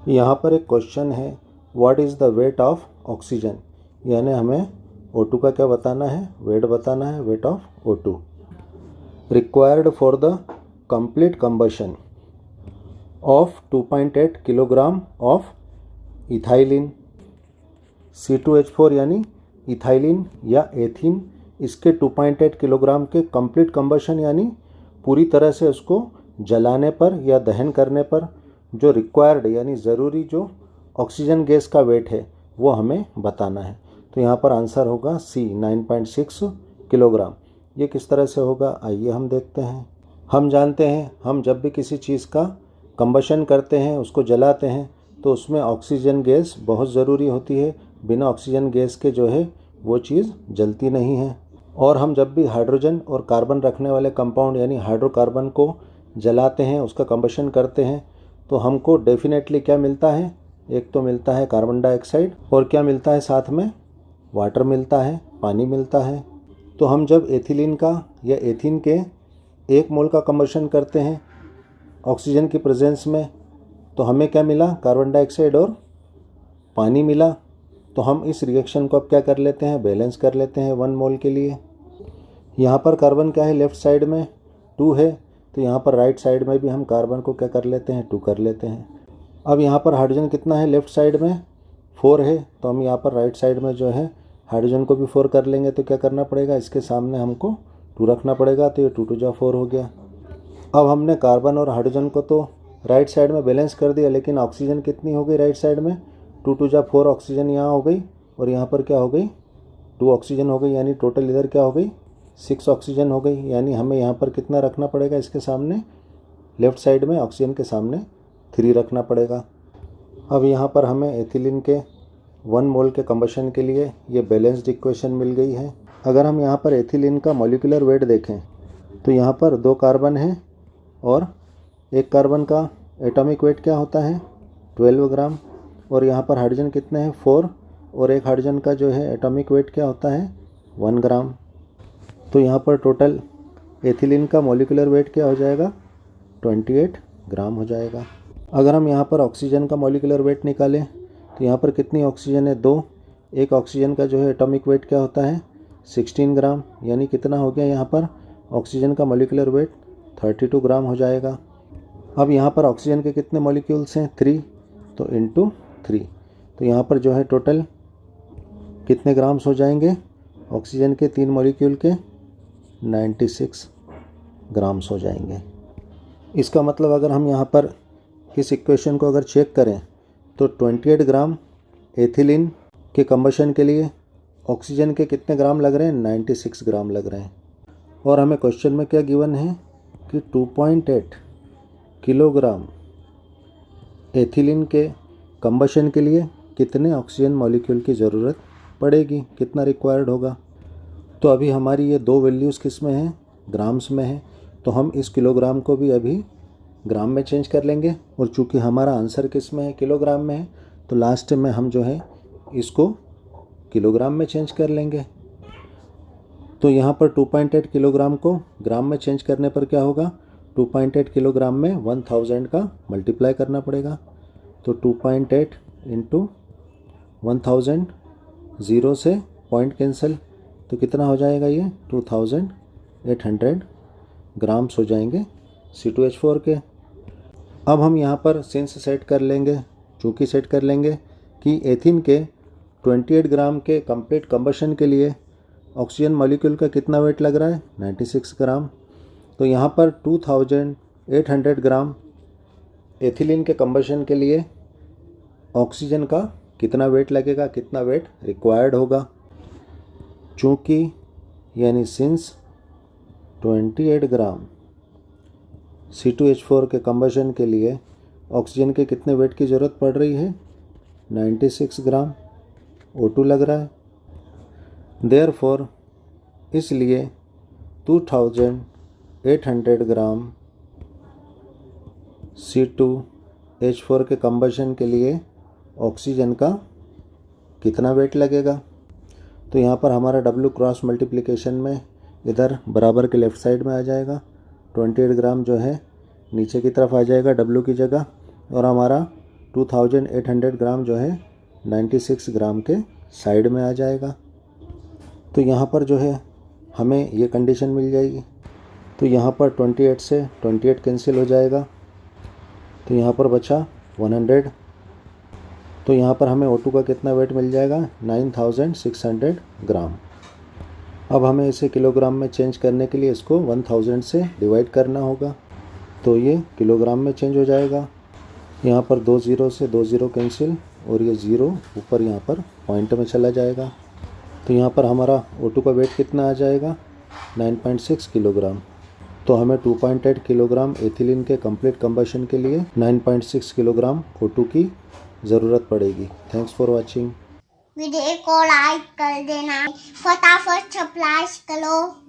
यहाँ पर एक क्वेश्चन है, what is the weight of oxygen, यानी हमें O2 का क्या बताना है, वेट बताना है, weight of O2 required for the complete combustion of 2.8 kilogram of ethylene C2H4 यानी इथाइलिन या एथिन, इसके 2.8 किलोग्राम के कंप्लीट कंबशन यानी पूरी तरह से उसको जलाने पर या दहन करने पर जो रिक्वायर्ड यानी ज़रूरी जो ऑक्सीजन गैस का वेट है वो हमें बताना है। तो यहाँ पर आंसर होगा C 9.6 किलोग्राम। ये किस तरह से होगा, आइए हम देखते हैं। हम जानते हैं हम जब भी किसी चीज़ का कंबशन करते हैं, उसको जलाते हैं, तो उसमें ऑक्सीजन गैस बहुत ज़रूरी होती है। बिना ऑक्सीजन गैस के जो है वो चीज़ जलती नहीं है। और हम जब भी हाइड्रोजन और कार्बन रखने वाले कंपाउंड यानी हाइड्रोकार्बन को जलाते हैं, उसका कंबशन करते हैं, तो हमको डेफिनेटली क्या मिलता है, एक तो मिलता है कार्बन डाइऑक्साइड और क्या मिलता है साथ में, वाटर मिलता है, पानी मिलता है। तो हम जब एथिलीन का या एथिन के 1 मोल का कंबशन करते हैं ऑक्सीजन की प्रेजेंस में, तो हमें क्या मिला, कार्बन डाइऑक्साइड और पानी मिला। तो हम इस रिएक्शन को अब क्या कर लेते हैं, बैलेंस कर लेते हैं 1 मोल के लिए। यहाँ पर कार्बन क्या है, लेफ़्ट साइड में 2 है, तो यहाँ पर राइट साइड में भी हम कार्बन को क्या कर लेते हैं, 2 कर लेते हैं। अब यहाँ पर हाइड्रोजन कितना है, लेफ़्ट साइड में 4 है, तो हम यहाँ पर राइट साइड में जो है हाइड्रोजन को भी 4 कर लेंगे। तो क्या करना पड़ेगा, इसके सामने हमको 2 रखना पड़ेगा, तो ये 2 2 जा 4 हो गया। अब हमने कार्बन और हाइड्रोजन को तो राइट साइड में बैलेंस कर दिया, लेकिन ऑक्सीजन कितनी हो गई राइट साइड में, 2 2 जा 4 ऑक्सीजन यहाँ हो गई और यहाँ पर क्या हो गई, 2 ऑक्सीजन हो गई, यानी टोटल इधर क्या हो गई, 6 ऑक्सीजन हो गई। यानी हमें यहाँ पर कितना रखना पड़ेगा, इसके सामने लेफ़्ट साइड में ऑक्सीजन के सामने 3 रखना पड़ेगा। अब यहाँ पर हमें एथिलीन के 1 मोल के कंबशन के लिए ये बैलेंस्ड इक्वेशन मिल गई है। अगर हम यहाँ पर एथिलीन का मॉलिक्यूलर वेट देखें, तो यहाँ पर 2 कार्बन है और 1 कार्बन का एटॉमिक वेट क्या होता है, 12 ग्राम, और यहाँ पर हाइड्रोजन कितने हैं, 4, और 1 हाइड्रोजन का जो है एटॉमिक वेट क्या होता है, 1 ग्राम। तो यहाँ पर टोटल एथिलीन का मॉलिक्यूलर वेट क्या हो जाएगा, 28 ग्राम हो जाएगा। अगर हम यहाँ पर ऑक्सीजन का मॉलिक्यूलर वेट निकालें, तो यहाँ पर कितनी ऑक्सीजन है, 2, 1 ऑक्सीजन का जो है एटॉमिक वेट क्या होता है, 16 ग्राम, यानी कितना हो गया, यहाँ पर ऑक्सीजन का मॉलिक्यूलर वेट 32 ग्राम हो जाएगा। अब यहाँ पर ऑक्सीजन के कितने मॉलिक्यूल्स हैं, 3, तो इंटू 3, तो यहाँ पर जो है टोटल कितने ग्राम्स हो जाएंगे, ऑक्सीजन के 3 मॉलिक्यूल के 96 ग्राम्स हो जाएंगे। इसका मतलब अगर हम यहाँ पर इस इक्वेशन को अगर चेक करें, तो 28 ग्राम एथिलीन के कंबशन के लिए ऑक्सीजन के कितने ग्राम लग रहे हैं, 96 ग्राम लग रहे हैं। और हमें क्वेश्चन में क्या गिवन है कि 2.8 किलोग्राम एथिलीन के कंबशन के लिए कितने ऑक्सीजन मॉलिक्यूल की ज़रूरत पड़ेगी, कितना रिक्वायर्ड होगा। तो अभी हमारी ये 2 वैल्यूज़ किस में हैं, ग्राम्स में है, तो हम इस किलोग्राम को भी अभी ग्राम में चेंज कर लेंगे। और चूँकि हमारा आंसर किस में है, किलोग्राम में है, तो लास्ट में हम जो है इसको किलोग्राम में चेंज कर लेंगे। तो यहाँ पर 2.8 किलोग्राम को ग्राम में चेंज करने पर क्या होगा, 2.8 किलोग्राम में 1000 का मल्टीप्लाई करना पड़ेगा। तो 2.8 इंटू 1000, 0 से पॉइंट कैंसिल, तो कितना हो जाएगा ये, 2800 ग्राम्स हो जाएंगे C2H4 के। अब हम यहाँ पर सिंस सेट कर लेंगे, चूँकि सेट कर लेंगे कि एथिन के 28 ग्राम के कंप्लीट कंबशन के लिए ऑक्सीजन मॉलिक्यूल का कितना वेट लग रहा है, 96 ग्राम। तो यहाँ पर 2800 ग्राम एथिलीन के कंबशन के लिए ऑक्सीजन का कितना वेट लगेगा, कितना वेट रिक्वायर्ड होगा। चूँकि यानी सिंस 28 ग्राम C2H4 के कंबशन के लिए ऑक्सीजन के कितने वेट की ज़रूरत पड़ रही है, 96 ग्राम O2 लग रहा है। देयरफॉर इसलिए 2800 ग्राम C2H4 के कंबशन के लिए ऑक्सीजन का कितना वेट लगेगा। तो यहाँ पर हमारा W क्रॉस मल्टीप्लिकेशन में इधर बराबर के लेफ़्ट साइड में आ जाएगा, 28 ग्राम जो है नीचे की तरफ आ जाएगा W की जगह, और हमारा 2800 ग्राम जो है 96 ग्राम के साइड में आ जाएगा। तो यहाँ पर जो है हमें ये कंडीशन मिल जाएगी। तो यहाँ पर 28 से 28 कैंसिल हो जाएगा, तो यहाँ पर बचा 100। तो यहाँ पर हमें O2 का कितना वेट मिल जाएगा, 9600 ग्राम। अब हमें इसे किलोग्राम में चेंज करने के लिए इसको 1000 से डिवाइड करना होगा, तो ये किलोग्राम में चेंज हो जाएगा। यहाँ पर 2 ज़ीरो से 2 ज़ीरो कैंसिल और ये ज़ीरो ऊपर यहाँ पर पॉइंट में चला जाएगा। तो यहाँ पर हमारा O2 का वेट कितना आ जाएगा, 9.6 किलोग्राम। तो हमें 2.8 किलोग्राम एथिलीन के कंप्लीट कंबशन के लिए 9.6 किलोग्राम O2 की ज़रूरत पड़ेगी। Thanks for watching. वीडियो को लाइक कर देना, फटाफट सब्सक्राइब करो।